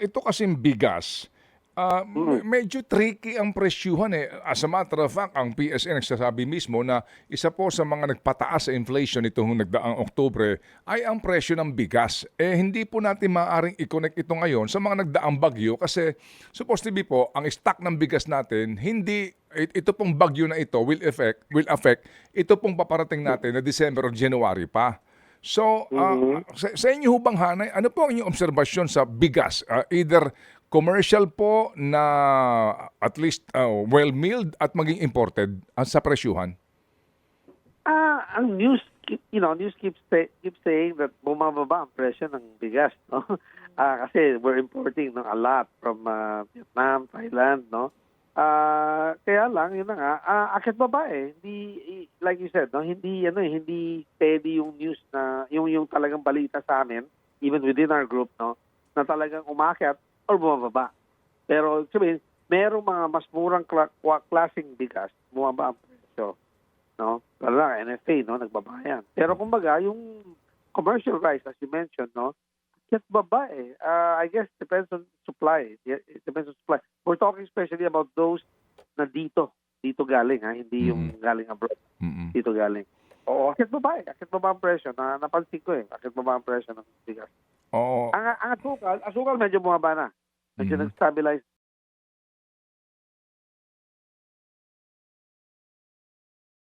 ito kasing bigas, Mm. medyo tricky ang presyuhan eh. As a matter of fact, ang PSA nagsasabi mismo na isa po sa mga nagpataas sa inflation itong nagdaang Oktubre ay ang presyo ng bigas. Eh hindi po natin maaaring i-connect ito ngayon sa mga nagdaang bagyo kasi supposed to be po, ang stock ng bigas natin, hindi ito pong bagyo na ito will affect ito pong paparating natin na December or January pa. So, Mhm. sa inyo ho bang hanay, ano po ang inyong obserbasyon sa bigas? Either commercial po na at least well-milled at maging imported sa presyuhan? Ang news keeps saying that bumababa ang presyo ng bigas, no? Kasi we're importing a lot from Vietnam, Thailand, no? Kaya lang yun na nga, akit baba eh. Hindi like you said, no, hindi steady yung news na yung talagang balita sa amin, even within our group, no, na talagang umakyat or bumababa. Pero sabihin, merong mga mas murang klaseng bigas, bumaba ang presyo, no? Lalo na NFA, no, nagbabayan. Pero kumbaga, yung commercial rice, as you mentioned, no, just baba eh. I guess depends on supply. Yeah, it depends on supply. We're talking especially about those na dito galing, ha, hindi Mm. yung galing abroad. Mm. Dito galing. Oo, akit baba eh. Akit baba ang presyo. Napansin ko eh. Akit baba ang presyo ng bigas. Oo. Ang asukal medyo bumaba na. Medyo Mhm. nag-stabilize